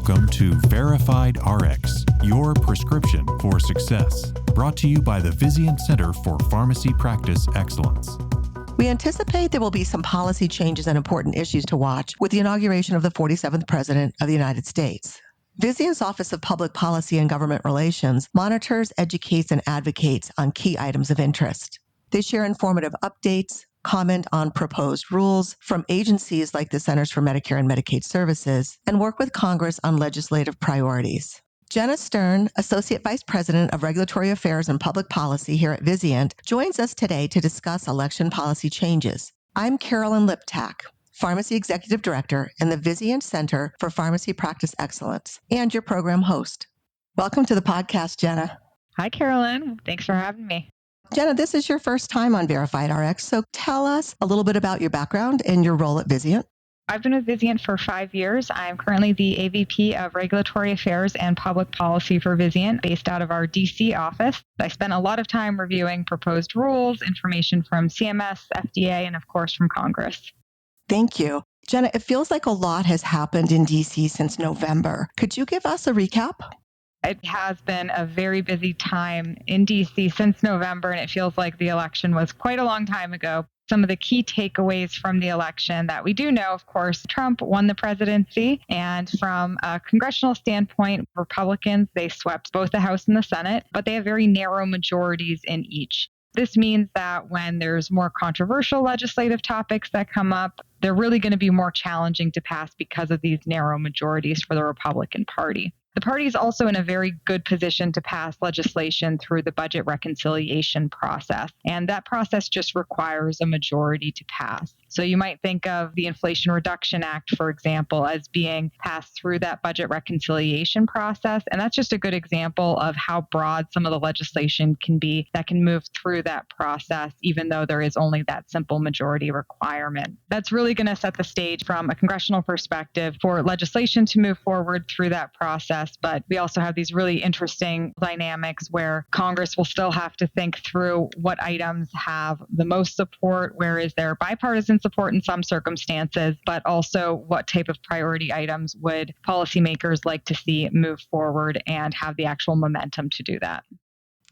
Welcome to Verified RX, your prescription for success. Brought to you by the Vizient Center for Pharmacy Practice Excellence. We anticipate there will be some policy changes and important issues to watch with the inauguration of the 47th President of the United States. Vizient's Office of Public Policy and Government Relations monitors, educates, and advocates on key items of interest. They share informative updates, comment on proposed rules from agencies like the Centers for Medicare and Medicaid Services, and work with Congress on legislative priorities. Jenna Stern, Associate Vice President of Regulatory Affairs and Public Policy here at Vizient, joins us today to discuss election policy changes. I'm Carolyn Liptak, Pharmacy Executive Director in the Vizient Center for Pharmacy Practice Excellence, and your program host. Welcome to the podcast, Jenna. Hi, Carolyn. Thanks for having me. Jenna, this is your first time on Verified RX, so tell us a little bit about your background and your role at Vizient. I've been with Vizient for 5 years. I'm currently the AVP of Regulatory Affairs and Public Policy for Vizient, based out of our DC office. I spent a lot of time reviewing proposed rules, information from CMS, FDA, and of course from Congress. Thank you. Jenna, it feels like a lot has happened in DC since November. Could you give us a recap? It has been a very busy time in DC since November, and it feels like the election was quite a long time ago. Some of the key takeaways from the election that we do know, of course, Trump won the presidency, and from a congressional standpoint, Republicans, they swept both the House and the Senate, but they have very narrow majorities in each. This means that when there's more controversial legislative topics that come up, they're really going to be more challenging to pass because of these narrow majorities for the Republican Party. The party is also in a very good position to pass legislation through the budget reconciliation process, and that process just requires a majority to pass. So you might think of the Inflation Reduction Act, for example, as being passed through that budget reconciliation process, and that's just a good example of how broad some of the legislation can be that can move through that process, even though there is only that simple majority requirement. That's really going to set the stage from a congressional perspective for legislation to move forward through that process. But we also have these really interesting dynamics where Congress will still have to think through what items have the most support, where is there bipartisan support in some circumstances, but also what type of priority items would policymakers like to see move forward and have the actual momentum to do that.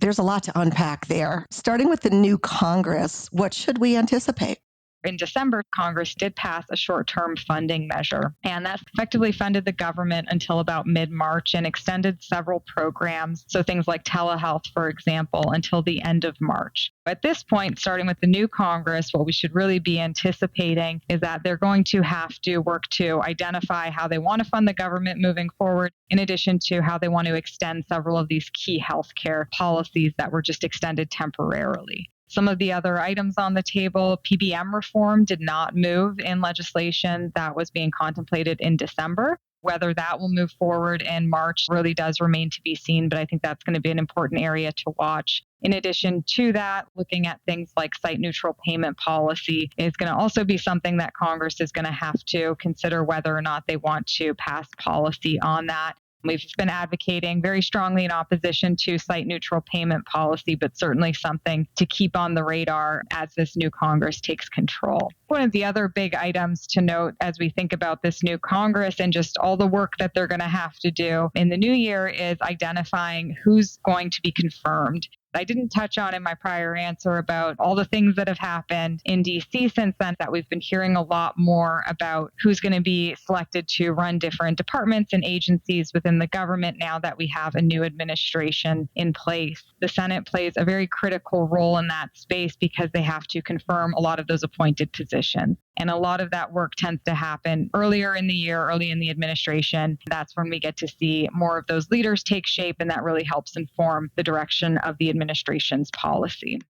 There's a lot to unpack there. Starting with the new Congress, what should we anticipate? In December, Congress did pass a short-term funding measure, and that effectively funded the government until about mid-March and extended several programs, so things like telehealth, for example, until the end of March. At this point, starting with the new Congress, what we should really be anticipating is that they're going to have to work to identify how they want to fund the government moving forward, in addition to how they want to extend several of these key healthcare policies that were just extended temporarily. Some of the other items on the table, PBM reform did not move in legislation that was being contemplated in December. Whether that will move forward in March really does remain to be seen, but I think that's going to be an important area to watch. In addition to that, looking at things like site-neutral payment policy is going to also be something that Congress is going to have to consider whether or not they want to pass policy on that. We've been advocating very strongly in opposition to site-neutral payment policy, but certainly something to keep on the radar as this new Congress takes control. One of the other big items to note as we think about this new Congress and just all the work that they're going to have to do in the new year is identifying who's going to be confirmed. I didn't touch on in my prior answer about all the things that have happened in DC since then, that we've been hearing a lot more about who's going to be selected to run different departments and agencies within the government now that we have a new administration in place. The Senate plays a very critical role in that space because they have to confirm a lot of those appointed positions. And a lot of that work tends to happen earlier in the year, early in the administration. That's when we get to see more of those leaders take shape, and that really helps inform the direction of the administration's policy.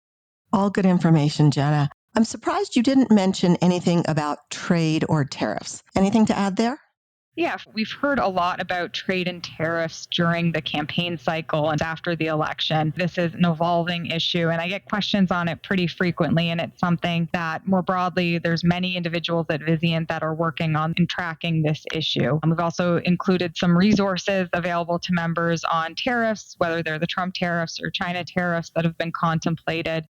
All good information, Jenna. I'm surprised you didn't mention anything about trade or tariffs. Anything to add there? Yeah, we've heard a lot about trade and tariffs during the campaign cycle and after the election. This is an evolving issue, and I get questions on it pretty frequently, and it's something that more broadly, there's many individuals at Vizient that are working on and tracking this issue. And we've also included some resources available to members on tariffs, whether they're the Trump tariffs or China tariffs that have been contemplated.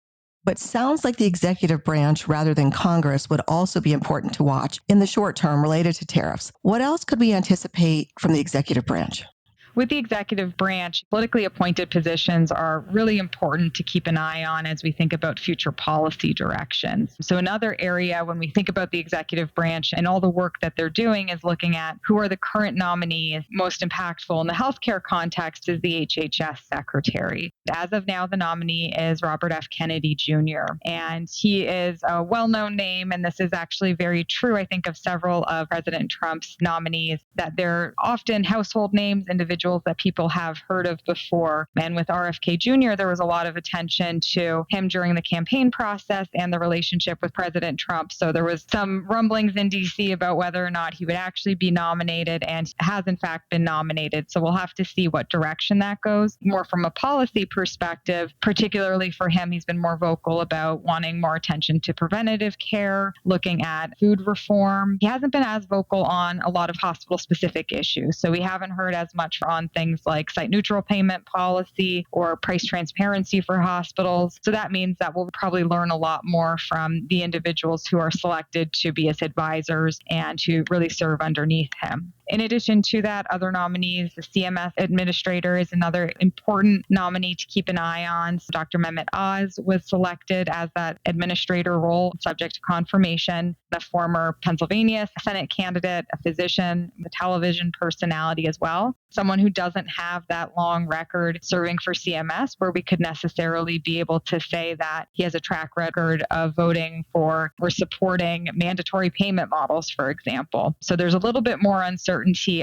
But sounds like the executive branch rather than Congress would also be important to watch in the short term related to tariffs. What else could we anticipate from the executive branch? With the executive branch, politically appointed positions are really important to keep an eye on as we think about future policy directions. So another area when we think about the executive branch and all the work that they're doing is looking at who are the current nominees most impactful in the healthcare context is the HHS secretary. As of now, the nominee is Robert F. Kennedy Jr., and he is a well-known name, and this is actually very true, I think, of several of President Trump's nominees, that they're often household names, individuals that people have heard of before. And with RFK Jr., there was a lot of attention to him during the campaign process and the relationship with President Trump. So there was some rumblings in DC about whether or not he would actually be nominated, and has in fact been nominated. So we'll have to see what direction that goes. More from a policy perspective, particularly for him, he's been more vocal about wanting more attention to preventative care, looking at food reform. He hasn't been as vocal on a lot of hospital-specific issues. So we haven't heard as much on things like site-neutral payment policy or price transparency for hospitals. So that means that we'll probably learn a lot more from the individuals who are selected to be his advisors and to really serve underneath him. In addition to that, other nominees, the CMS administrator is another important nominee to keep an eye on. So Dr. Mehmet Oz was selected as that administrator role, subject to confirmation. The former Pennsylvania Senate candidate, a physician, a television personality as well. Someone who doesn't have that long record serving for CMS, where we could necessarily be able to say that he has a track record of voting for or supporting mandatory payment models, for example. So there's a little bit more uncertainty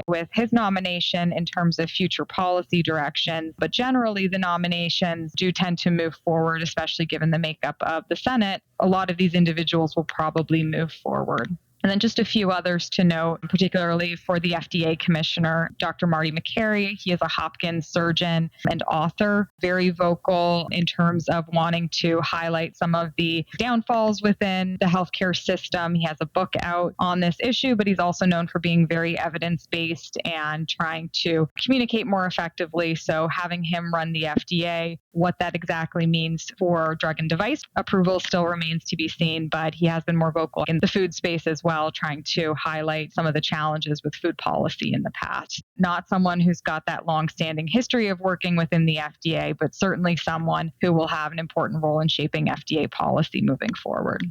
with his nomination in terms of future policy direction. But generally, the nominations do tend to move forward, especially given the makeup of the Senate. A lot of these individuals will probably move forward. And then just a few others to note, particularly for the FDA commissioner, Dr. Marty Makary. He is a Hopkins surgeon and author, very vocal in terms of wanting to highlight some of the downfalls within the healthcare system. He has a book out on this issue, but he's also known for being very evidence-based and trying to communicate more effectively. So having him run the FDA, what that exactly means for drug and device approval still remains to be seen, but he has been more vocal in the food space as well, trying to highlight some of the challenges with food policy in the past. Not someone who's got that long-standing history of working within the FDA, but certainly someone who will have an important role in shaping FDA policy moving forward.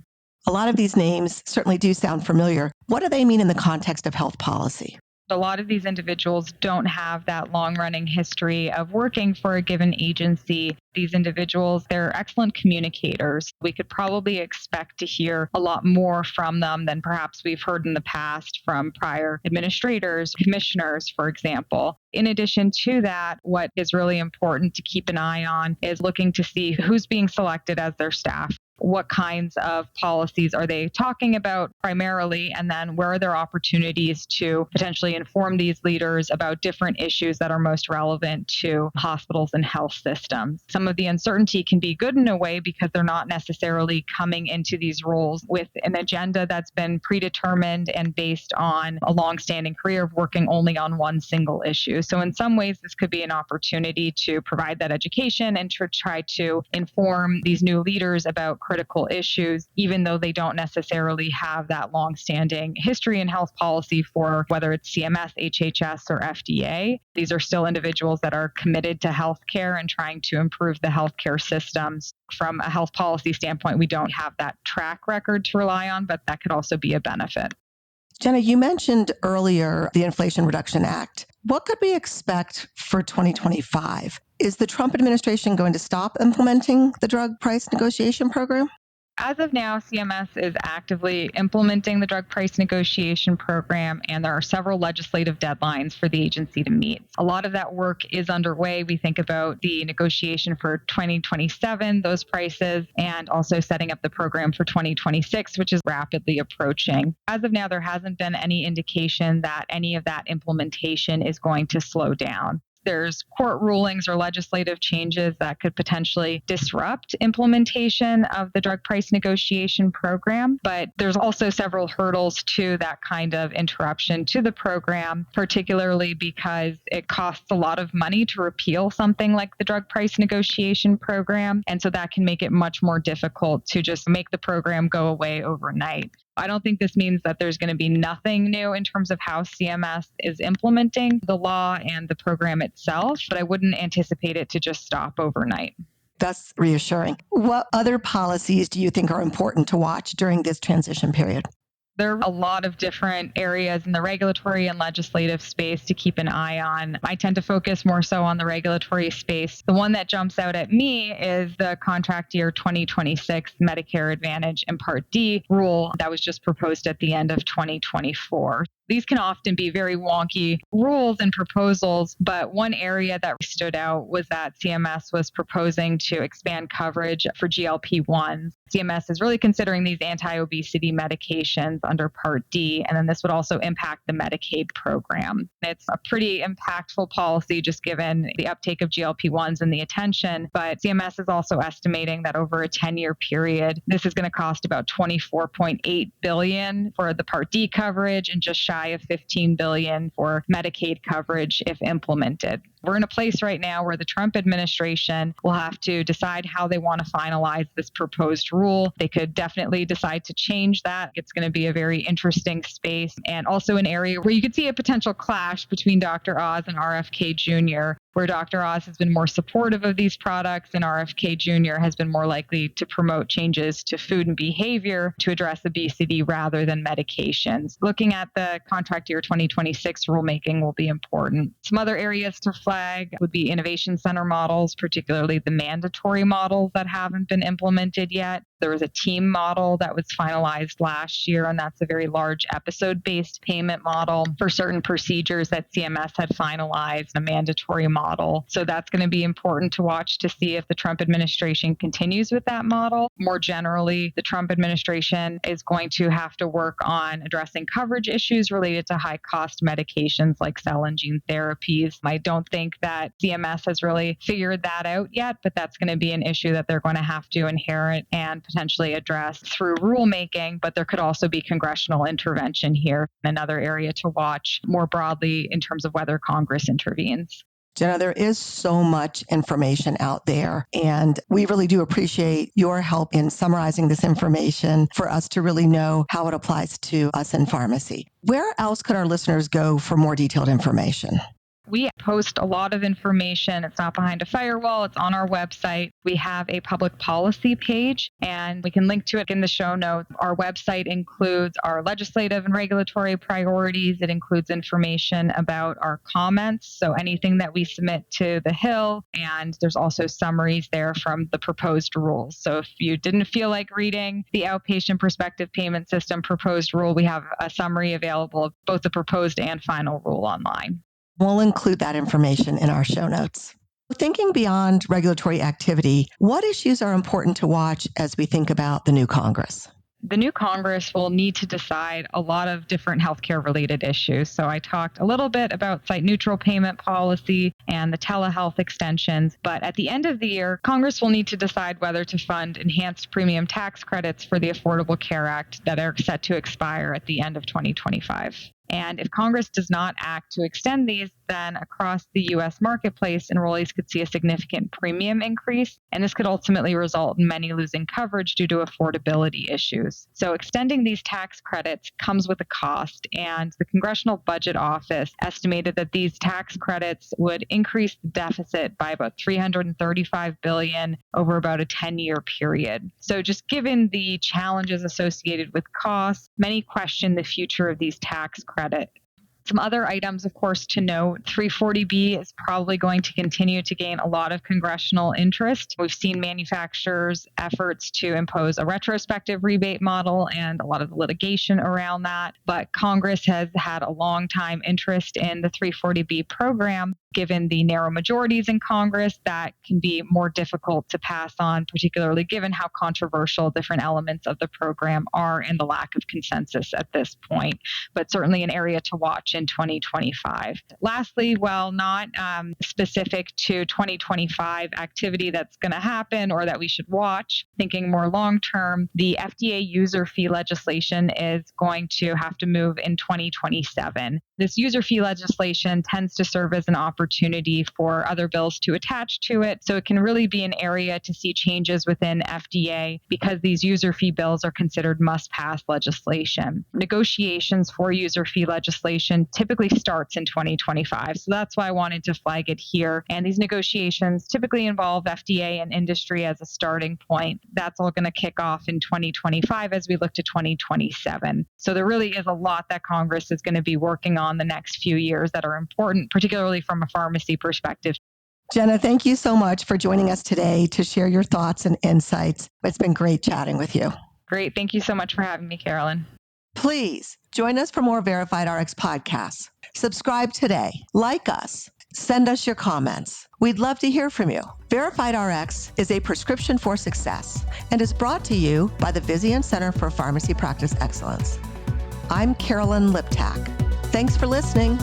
A lot of these names certainly do sound familiar. What do they mean in the context of health policy? A lot of these individuals don't have that long-running history of working for a given agency. These individuals, they're excellent communicators. We could probably expect to hear a lot more from them than perhaps we've heard in the past from prior administrators, commissioners, for example. In addition to that, what is really important to keep an eye on is looking to see who's being selected as their staff. What kinds of policies are they talking about primarily? And then where are there opportunities to potentially inform these leaders about different issues that are most relevant to hospitals and health systems? Some of the uncertainty can be good in a way because they're not necessarily coming into these roles with an agenda that's been predetermined and based on a long-standing career of working only on one single issue. So in some ways, this could be an opportunity to provide that education and to try to inform these new leaders about critical issues, even though they don't necessarily have that long-standing history in health policy for whether it's CMS, HHS, or FDA. These are still individuals that are committed to healthcare and trying to improve the healthcare systems. From a health policy standpoint, we don't have that track record to rely on, but that could also be a benefit. Jenna, you mentioned earlier the Inflation Reduction Act. What could we expect for 2025? Is the Trump administration going to stop implementing the drug price negotiation program? As of now, CMS is actively implementing the drug price negotiation program, and there are several legislative deadlines for the agency to meet. A lot of that work is underway. We think about the negotiation for 2027, those prices, and also setting up the program for 2026, which is rapidly approaching. As of now, there hasn't been any indication that any of that implementation is going to slow down. There's court rulings or legislative changes that could potentially disrupt implementation of the drug price negotiation program. But there's also several hurdles to that kind of interruption to the program, particularly because it costs a lot of money to repeal something like the drug price negotiation program. And so that can make it much more difficult to just make the program go away overnight. I don't think this means that there's going to be nothing new in terms of how CMS is implementing the law and the program itself, but I wouldn't anticipate it to just stop overnight. That's reassuring. What other policies do you think are important to watch during this transition period? There are a lot of different areas in the regulatory and legislative space to keep an eye on. I tend to focus more so on the regulatory space. The one that jumps out at me is the contract year 2026 Medicare Advantage and Part D rule that was just proposed at the end of 2024. These can often be very wonky rules and proposals, but one area that stood out was that CMS was proposing to expand coverage for GLP-1s. CMS is really considering these anti-obesity medications under Part D, and then this would also impact the Medicaid program. It's a pretty impactful policy just given the uptake of GLP-1s and the attention, but CMS is also estimating that over a 10-year period, this is going to cost about $24.8 billion for the Part D coverage and just shy of $15 billion for Medicaid coverage if implemented. We're in a place right now where the Trump administration will have to decide how they want to finalize this proposed rule. They could definitely decide to change that. It's going to be a very interesting space and also an area where you could see a potential clash between Dr. Oz and RFK Jr., where Dr. Oz has been more supportive of these products and RFK Jr. has been more likely to promote changes to food and behavior to address obesity rather than medications. Looking at the contract year 2026 rulemaking will be important. Some other areas to flag would be innovation center models, particularly the mandatory models that haven't been implemented yet. There was a team model that was finalized last year, and that's a very large episode-based payment model for certain procedures that CMS had finalized, a mandatory model. So that's going to be important to watch to see if the Trump administration continues with that model. More generally, the Trump administration is going to have to work on addressing coverage issues related to high-cost medications like cell and gene therapies. I don't think that CMS has really figured that out yet, but that's going to be an issue that they're going to have to inherit and potentially address through rulemaking, but there could also be congressional intervention here. Another area to watch more broadly in terms of whether Congress intervenes. Jenna, there is so much information out there, and we really do appreciate your help in summarizing this information for us to really know how it applies to us in pharmacy. Where else could our listeners go for more detailed information? We post a lot of information. It's not behind a firewall. It's on our website. We have a public policy page, and we can link to it in the show notes. Our website includes our legislative and regulatory priorities. It includes information about our comments, so anything that we submit to the Hill, and there's also summaries there from the proposed rules. So if you didn't feel like reading the outpatient prospective payment system proposed rule, we have a summary available of both the proposed and final rule online. We'll include that information in our show notes. Thinking beyond regulatory activity, what issues are important to watch as we think about the new Congress? The new Congress will need to decide a lot of different healthcare-related issues. So I talked a little bit about site-neutral payment policy and the telehealth extensions. But at the end of the year, Congress will need to decide whether to fund enhanced premium tax credits for the Affordable Care Act that are set to expire at the end of 2025. And if Congress does not act to extend these, then across the U.S. marketplace, enrollees could see a significant premium increase, and this could ultimately result in many losing coverage due to affordability issues. So extending these tax credits comes with a cost, and the Congressional Budget Office estimated that these tax credits would increase the deficit by about $335 billion over about a 10-year period. So just given the challenges associated with costs, many question the future of these tax credit. Some other items, of course, to note, 340B is probably going to continue to gain a lot of congressional interest. We've seen manufacturers' efforts to impose a retrospective rebate model and a lot of litigation around that. But Congress has had a long time interest in the 340B program. given the narrow majorities in Congress, that can be more difficult to pass on, particularly given how controversial different elements of the program are and the lack of consensus at this point, but certainly an area to watch in 2025. Lastly, while not specific to 2025 activity that's going to happen or that we should watch, thinking more long-term, the FDA user fee legislation is going to have to move in 2027. This user fee legislation tends to serve as an opportunity for other bills to attach to it, so it can really be an area to see changes within FDA because these user fee bills are considered must-pass legislation. Negotiations for user fee legislation typically starts in 2025, so that's why I wanted to flag it here. And these negotiations typically involve FDA and industry as a starting point. That's all going to kick off in 2025 as we look to 2027. So there really is a lot that Congress is going to be working on the next few years that are important, particularly from a pharmacy perspective. Jenna, thank you so much for joining us today to share your thoughts and insights. It's been great chatting with you. Great. Thank you so much for having me, Carolyn. Please join us for more Verified RX podcasts. Subscribe today. Like us. Send us your comments. We'd love to hear from you. Verified RX is a prescription for success and is brought to you by the Vizient Center for Pharmacy Practice Excellence. I'm Carolyn Liptak. Thanks for listening.